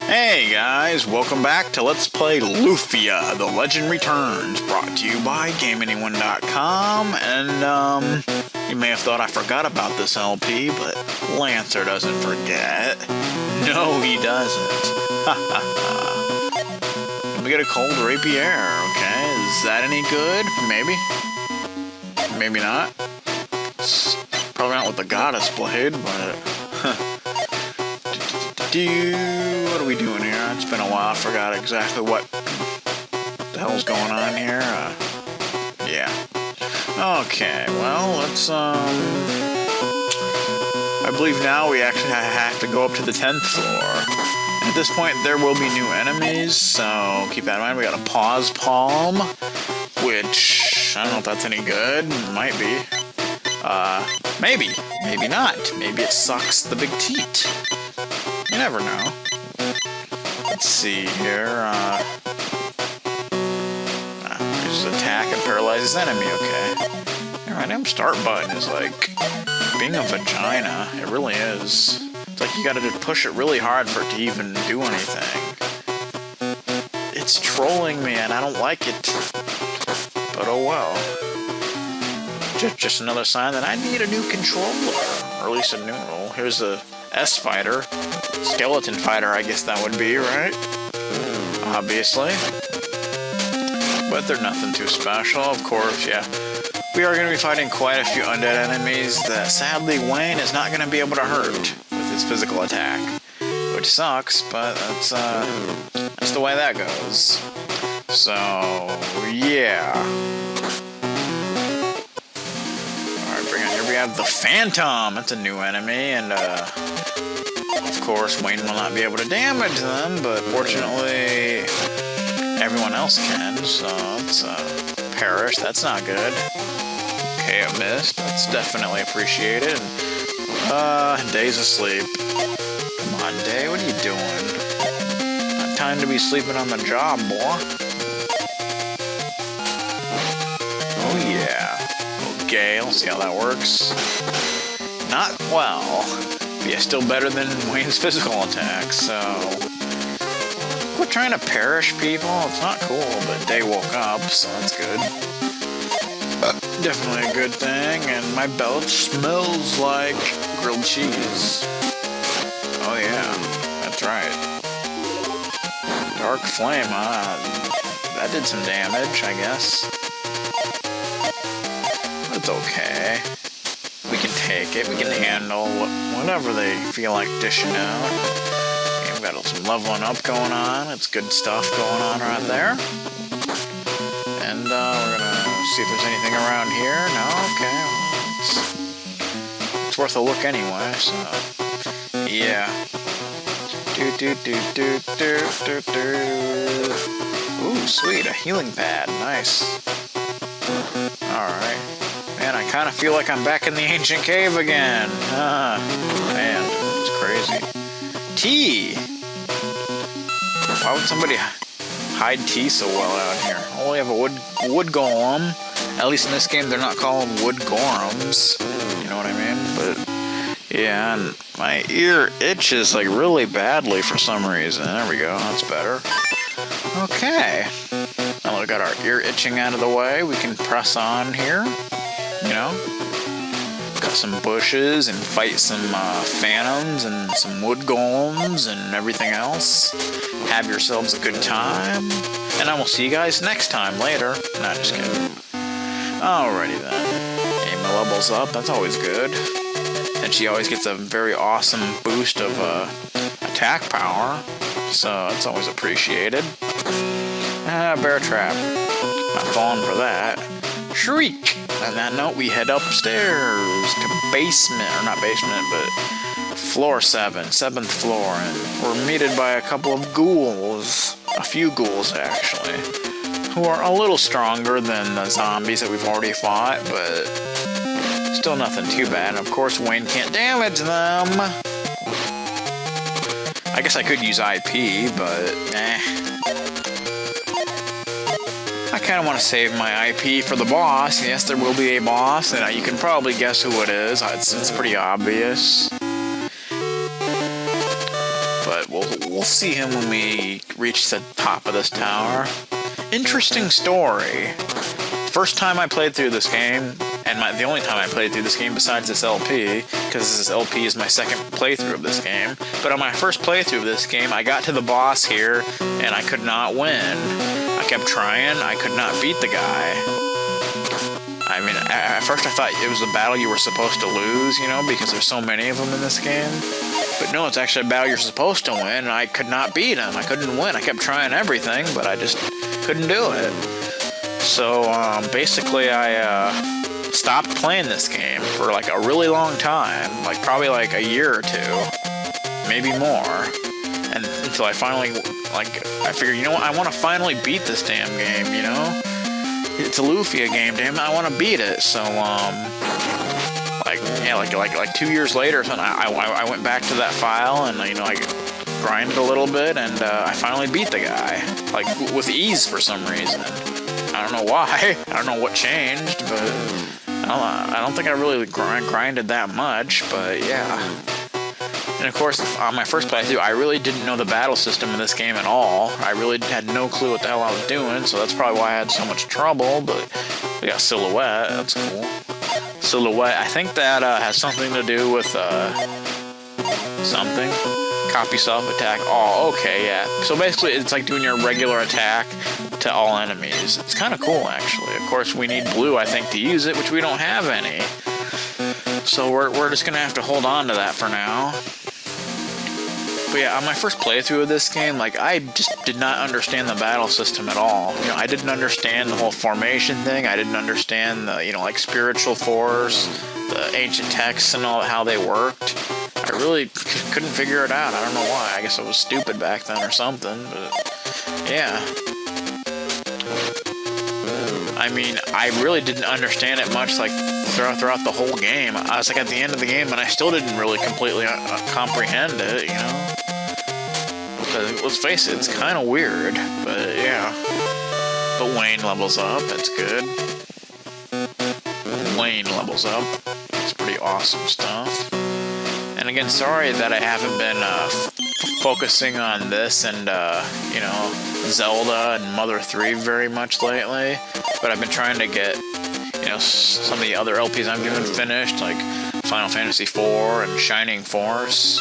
Hey guys, welcome back to Let's Play Lufia, The Legend Returns, brought to you by GameAnyone.com, and you may have thought I forgot about this LP, but Lancer doesn't forget. No, he doesn't. Let me get a cold rapier, okay? Is that any good? Maybe? Maybe not. It's probably not with the Gades blade, but... What are we doing here? It's been a while. I forgot exactly what the hell's going on here. Yeah. Okay, well, let's, I believe now we actually have to go up to the 10th floor. At this point, there will be new enemies, so keep that in mind. We got a pause palm, which, I don't know if that's any good. Might be. Maybe. Maybe not. Maybe it sucks the big teat. You never know. Let's see here. Just attack and paralyzes enemy, okay. Random start button is like being a vagina. It really is. It's like you gotta push it really hard for it to even do anything. It's trolling me and I don't like it. But oh well. Just another sign that I need a new controller. Or at least a new role. Here's the S fighter. Skeleton fighter, I guess that would be, right? Obviously. But they're nothing too special, of course, yeah. We are going to be fighting quite a few undead enemies that sadly Wayne is not going to be able to hurt with his physical attack. Which sucks, but that's the way that goes. So, yeah. Alright, bring on here. We have the Phantom. That's a new enemy, and of course, Wayne will not be able to damage them, but fortunately, everyone else can, so it's perish. That's not good. Okay, it missed. That's definitely appreciated. Day's asleep. Come on, Day, what are you doing? Not time to be sleeping on the job, boy. Oh, yeah. Okay, let's see how that works. Not well. Yeah, still better than Wayne's physical attack, so... Quit trying to perish people, it's not cool, but Day woke up, so that's good. Definitely a good thing, and my belch smells like grilled cheese. Oh yeah, that's right. Dark Flame, that did some damage, I guess. It's okay. We can take it, we can handle whatever they feel like dishing out. Okay, we've got some leveling up going on. It's good stuff going on right there. And we're gonna see if there's anything around here. No? Okay. Well, it's worth a look anyway, so... Yeah. Ooh, sweet. A healing pad. Nice. Alright. Man, I kind of feel like I'm back in the ancient cave again. Man, it's crazy. Tea! Why would somebody hide tea so well out here? I only have a wood golem. At least in this game, they're not calling wood golems. You know what I mean? But, yeah, and my ear itches, like, really badly for some reason. There we go. That's better. Okay. Now that we got our ear itching out of the way, we can press on here. You know, cut some bushes and fight some phantoms and some wood golems and everything else. Have yourselves a good time, and I will see you guys next time later. Nah, just kidding. Alrighty then. Aim levels up, that's always good. And she always gets a very awesome boost of attack power, so that's always appreciated. Bear trap. Not falling for that. Shriek! On that note, we head upstairs to basement, or not basement, but floor 7, 7th floor, and we're meted by a couple of ghouls, a few ghouls actually, who are a little stronger than the zombies that we've already fought, but still nothing too bad. And of course, Wayne can't damage them. I guess I could use IP, but I kind of want to save my IP for the boss. Yes, there will be a boss, and you can probably guess who it is. It's pretty obvious. But we'll we'll see him when we reach the top of this tower. Interesting story. First time I played through this game, and the only time I played through this game besides this LP, because this LP is my second playthrough of this game. But on my first playthrough of this game, I got to the boss here, and I could not win. I kept trying, I could not beat the guy. I mean, at first I thought it was a battle you were supposed to lose, you know, because there's so many of them in this game. But no, it's actually a battle you're supposed to win, and I could not beat him. I couldn't win. I kept trying everything, but I just couldn't do it. So, basically I, stopped playing this game for like a really long time, like probably like a year or two, maybe more, and until I finally, like, I figured, you know what, I want to finally beat this damn game, you know? It's a Lufia game, damn it, I want to beat it. So, like 2 years later or something, I went back to that file and, you know, I grinded a little bit and I finally beat the guy, like, with ease for some reason. I don't know why, I don't know what changed, but I don't think I really grinded that much, but yeah. And of course, on my first playthrough, I really didn't know the battle system in this game at all. I really had no clue what the hell I was doing, so that's probably why I had so much trouble, but we got Silhouette, that's cool. Silhouette, I think that has something to do with, something. Copy self-attack. Oh, okay, yeah. So basically, it's like doing your regular attack to all enemies. It's kind of cool, actually. Of course, we need blue, I think, to use it, which we don't have any. So we're just gonna have to hold on to that for now. But yeah, on my first playthrough of this game, like, I just did not understand the battle system at all. You know, I didn't understand the whole formation thing. I didn't understand the, you know, like, spiritual force, the ancient texts and all, how they worked. I really couldn't figure it out. I don't know why. I guess I was stupid back then or something, but yeah. I mean, I really didn't understand it much, like, throughout the whole game. I was, like, at the end of the game, and I still didn't really completely comprehend it, you know? Because, let's face it, it's kind of weird, but yeah. But Wayne levels up, that's good. Wayne levels up. It's pretty awesome stuff. And again, sorry that I haven't been focusing on this and, you know, Zelda and Mother 3 very much lately. But I've been trying to get, you know, some of the other LPs I'm doing finished, like Final Fantasy IV and Shining Force.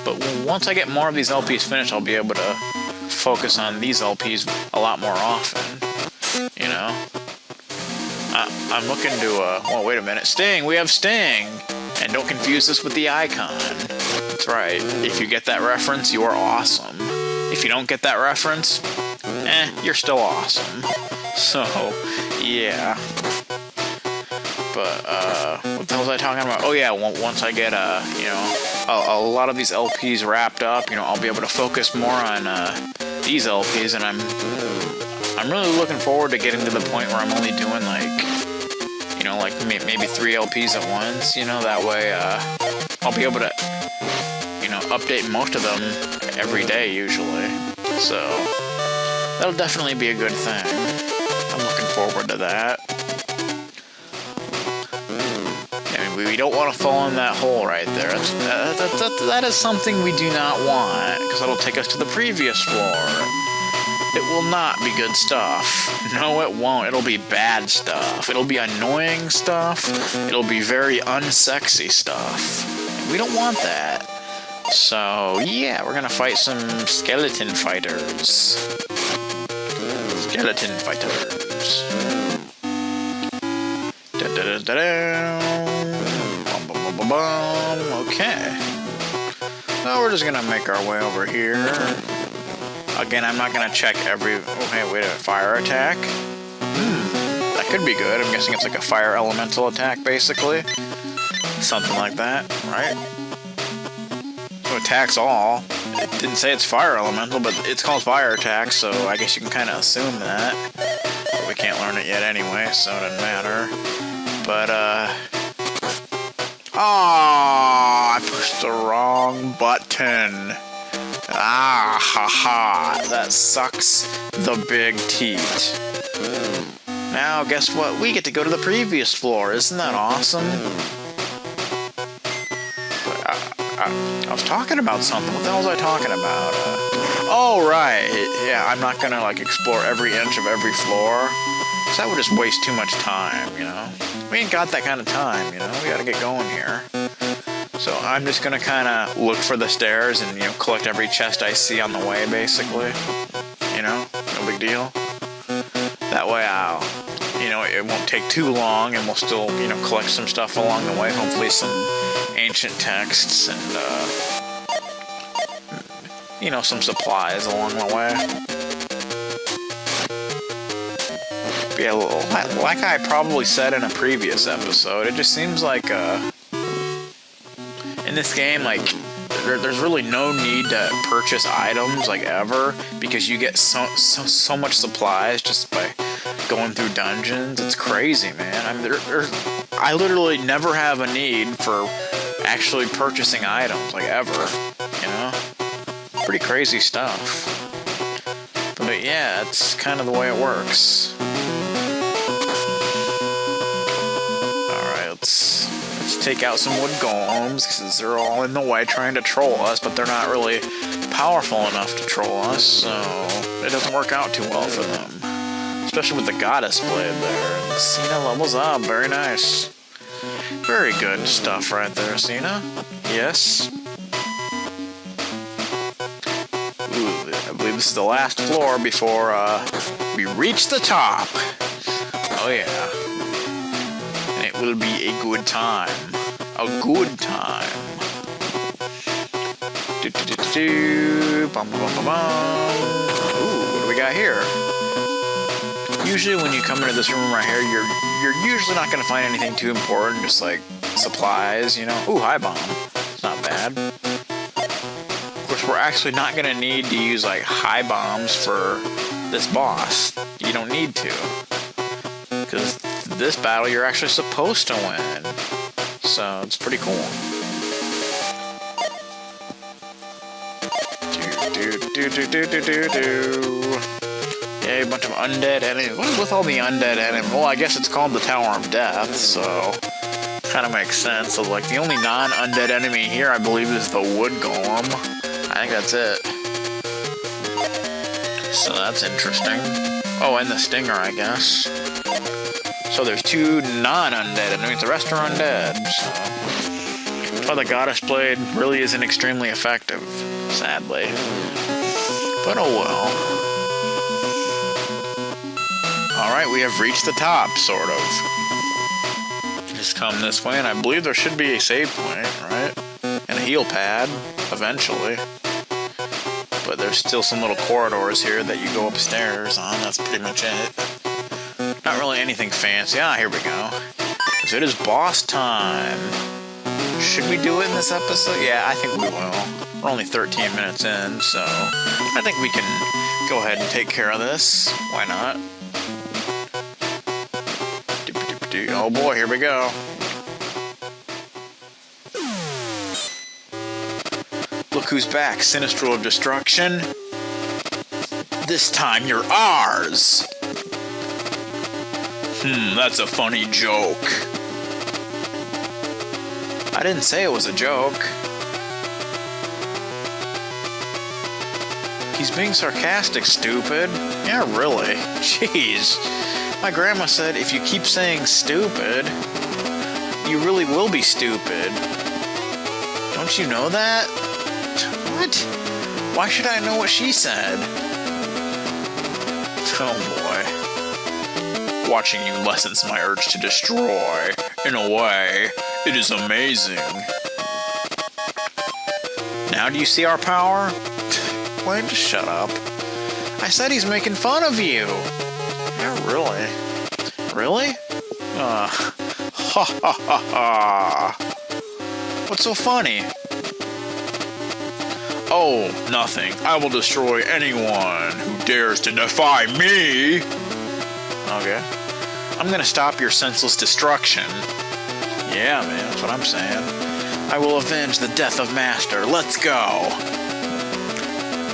But once I get more of these LPs finished, I'll be able to focus on these LPs a lot more often, you know? I'm looking to, well, wait a minute. Sting! We have Sting! And don't confuse this with the icon. That's right. If you get that reference, you are awesome. If you don't get that reference, you're still awesome. So, yeah. But, what the hell was I talking about? Oh yeah, once I get, you know, a lot of these LPs wrapped up, you know, I'll be able to focus more on, these LPs, and I'm really looking forward to getting to the point where I'm only doing, like, you know, like, maybe 3 LPs at once, you know, that way, I'll be able to, you know, update most of them every day, usually. So, that'll definitely be a good thing. I'm looking forward to that. I mean, we don't want to fall in that hole right there. That is something we do not want, because that'll take us to the previous floor. It will not be good stuff. No, it won't. It'll be bad stuff. It'll be annoying stuff. It'll be very unsexy stuff. We don't want that. So, yeah, we're gonna fight some skeleton fighters. Skeleton fighters. Okay. So we're just gonna make our way over here. Again, I'm not gonna check every... Okay, wait a minute. Fire attack? That could be good. I'm guessing it's like a fire elemental attack, basically. Something like that, right? So attacks all. It didn't say it's fire elemental, but it's called fire attack, so I guess you can kind of assume that. But we can't learn it yet anyway, so it doesn't matter. But, oh, I pushed the wrong button. Ah, haha, that sucks the big teat. Now, guess what? We get to go to the previous floor. Isn't that awesome? forgot. I was talking about something. What the hell was I talking about? Oh, right. Yeah, I'm not gonna, like, explore every inch of every floor. Because that would just waste too much time, you know? We ain't got that kind of time, you know? We gotta get going here. So I'm just gonna kind of look for the stairs and, you know, collect every chest I see on the way, basically. You know? No big deal. That way I'll, you know, it won't take too long and we'll still, you know, collect some stuff along the way. Hopefully some ancient texts and, you know, some supplies along the way. But yeah, like I probably said in a previous episode, it just seems like, in this game, like, there's really no need to purchase items, like, ever, because you get so much supplies just by going through dungeons. It's crazy, man. I mean, I literally never have a need for actually purchasing items, like, ever, you know? Pretty crazy stuff. But yeah, it's kind of the way it works. Alright, let's take out some wood golems, because they're all in the way trying to troll us, but they're not really powerful enough to troll us, so it doesn't work out too well for them. Especially with the Gades blade there. And Sina levels up, very nice. Very good stuff right there, Sina. Yes. Ooh, I believe this is the last floor before we reach the top. Oh yeah. And it will be a good time. A good time. Bum, bum, bum, bum. Ooh, what do we got here? Usually when you come into this room right here, you're usually not going to find anything too important, just like supplies, you know. Ooh, high bomb. It's not bad. Of course, we're actually not going to need to use like high bombs for this boss. You don't need to. Because this battle you're actually supposed to win. So it's pretty cool. Yeah, a bunch of undead enemies. What is with all the undead enemies? Well, I guess it's called the Tower of Death, so kind of makes sense. So, like, the only non-undead enemy here, I believe, is the wood golem. I think that's it. So that's interesting. Oh, and the stinger, I guess. So there's two non-undead enemies. The rest are undead. So that's why the Goddess Blade really isn't extremely effective, sadly. But oh well. Alright, we have reached the top, sort of. Just come this way, and I believe there should be a save point, right? And a heal pad, eventually. But there's still some little corridors here that you go upstairs on. That's pretty much it. Not really anything fancy. Ah, here we go. So it is boss time. Should we do it in this episode? Yeah, I think we will. We're only 13 minutes in, so I think we can go ahead and take care of this. Why not? Oh boy, here we go. Look who's back, Sinestro of Destruction. This time you're ours. That's a funny joke. I didn't say it was a joke. He's being sarcastic, stupid. Yeah, really. Jeez. My grandma said if you keep saying stupid, you really will be stupid. Don't you know that? What? Why should I know what she said? Oh boy. Watching you lessens my urge to destroy. In a way, it is amazing. Now do you see our power? Why, just shut up. I said he's making fun of you. Yeah, really? Really? Ha ha ha ha. What's so funny? Oh, nothing. I will destroy anyone who dares to defy me. Okay. I'm gonna stop your senseless destruction. Yeah, man, that's what I'm saying. I will avenge the death of Master. Let's go.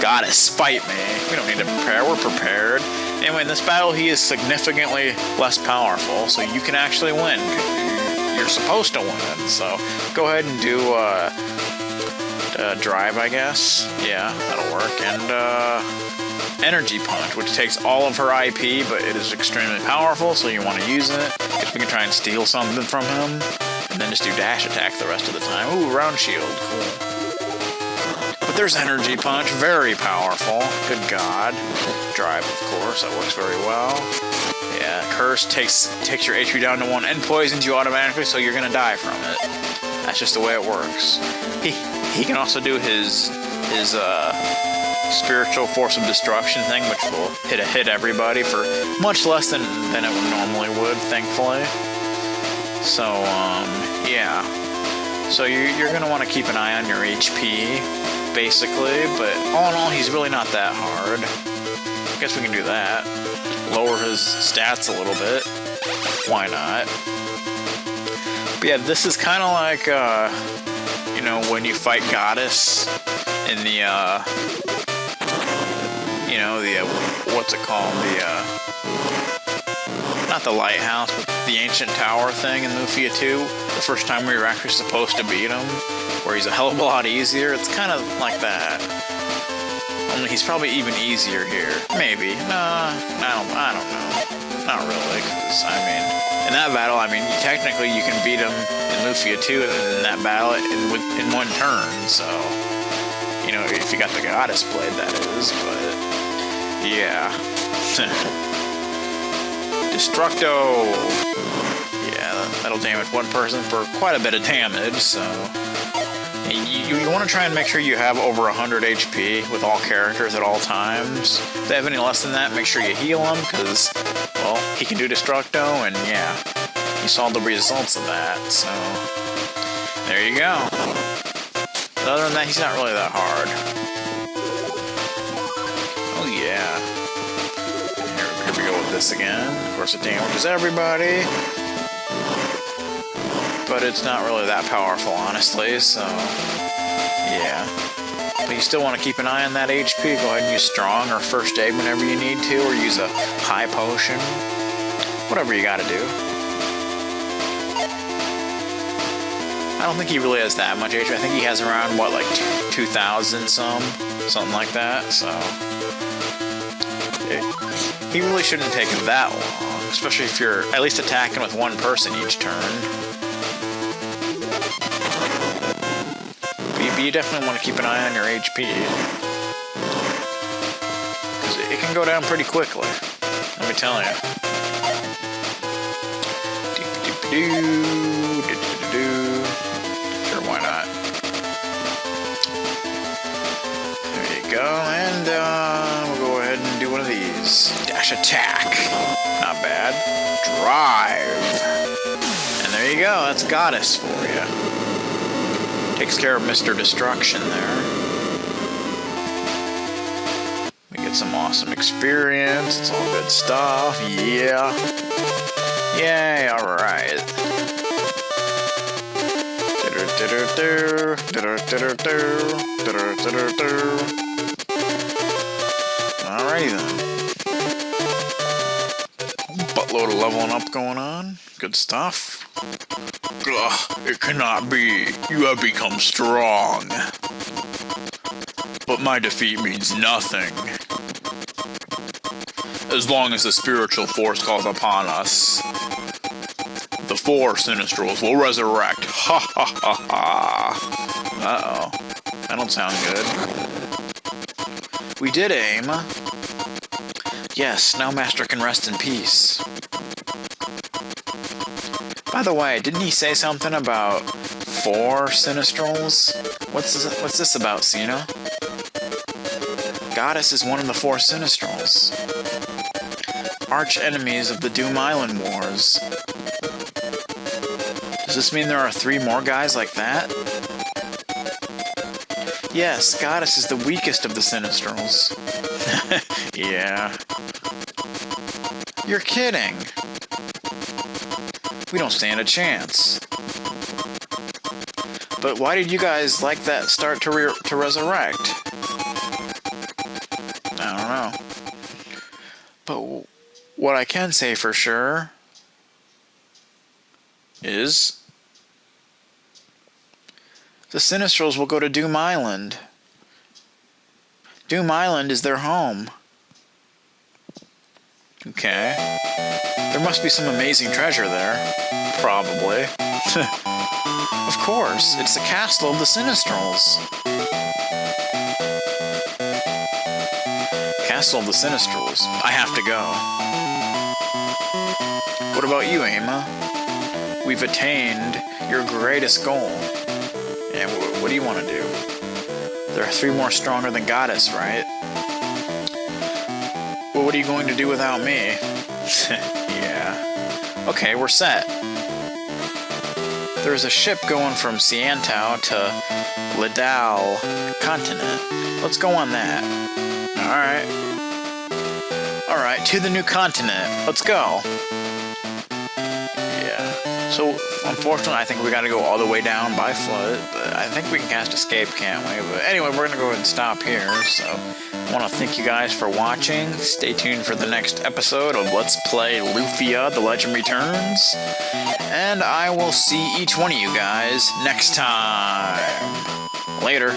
Gotta spite me. We don't need to prepare. We're prepared. Anyway, in this battle, he is significantly less powerful, so you can actually win. You're supposed to win, so go ahead and do drive, I guess. Yeah, that'll work. And energy punch, which takes all of her IP, but it is extremely powerful, so you want to use it. Because we can try and steal something from him, and then just do dash attack the rest of the time. Ooh, round shield, cool. But there's energy punch, very powerful. Good God. Drive, of course, that works very well. Yeah, curse takes your HP down to 1 and poisons you automatically, so you're gonna die from it. That's just the way it works. He can also do his spiritual force of destruction thing, which will hit everybody for much less than it normally would, thankfully. So yeah. So you're gonna want to keep an eye on your HP, basically. But all in all, he's really not that hard. I guess we can do that. Lower his stats a little bit. Why not? But yeah, this is kind of like, you know, when you fight Gades in the, you know, what's it called? Not the lighthouse, but the ancient tower thing in Lufia 2. The first time we were actually supposed to beat him, where he's a hell of a lot easier. It's kind of like that. Only he's probably even easier here. Maybe. Nah, I don't know. Not really, because, I mean, in that battle, I mean, technically you can beat him in Lufia 2 in that battle in 1 turn, so, you know, if you got the Goddess blade, that is, but, yeah. Destructo! Yeah, that'll damage 1 person for quite a bit of damage, so... You want to try and make sure you have over 100 HP with all characters at all times. If they have any less than that, make sure you heal him, because, well, he can do Destructo, and yeah, you saw the results of that, so there you go. But other than that, he's not really that hard. Oh yeah. Here we go with this again. Of course, it damages everybody. But it's not really that powerful, honestly, so yeah. But you still want to keep an eye on that HP. Go ahead and use strong or first aid whenever you need to, or use a high potion. Whatever you gotta do. I don't think he really has that much HP. I think he has around, what, like 2,000 something like that, so he really shouldn't take that long, especially if you're at least attacking with 1 person each turn. But you definitely want to keep an eye on your HP, because it can go down pretty quickly, let me tell you. Sure, why not? There you go, and we'll go ahead and do one of these. Dash attack. Not bad. Drive. And there you go, that's Goddess for you. Takes care of Mr. Destruction there. We get some awesome experience. It's all good stuff. Yeah. Yay, alright. Alrighty then. Buttload of leveling up going on. Good stuff. Ugh, it cannot be. You have become strong. But my defeat means nothing. As long as the spiritual force calls upon us, the 4 Sinestrals will resurrect. Ha ha ha ha. Uh-oh. That don't sound good. We did aim. Yes, now Master can rest in peace. By the way, didn't he say something about 4 Sinestrals? What's this about, Sina? Gades is one of the 4 Sinestrals. Arch enemies of the Doom Island Wars. Does this mean there are 3 more guys like that? Yes, Gades is the weakest of the Sinestrals. Yeah. You're kidding. We don't stand a chance. But why did you guys like that start to resurrect? I don't know. But what I can say for sure is The Sinestrals will go to Doom Island. Doom Island is their home. Okay. There must be some amazing treasure there. Probably. Of course, it's the castle of the Sinestrals. Castle of the Sinestrals. I have to go. What about you, Emma? We've attained your greatest goal. Yeah, what do you want to do? There are 3 more stronger than Gades, right? Well, what are you going to do without me? Yeah. Okay, we're set. There's a ship going from Sientao to Lidal continent. Let's go on that. Alright, to the new continent. Let's go. Yeah. So, unfortunately, I think we gotta go all the way down by foot, but I think we can cast escape, can't we? But anyway, we're gonna go ahead and stop here, so I want to thank you guys for watching. Stay tuned for the next episode of Let's Play Lufia, The Legend Returns, and I will see each one of you guys next time. Later.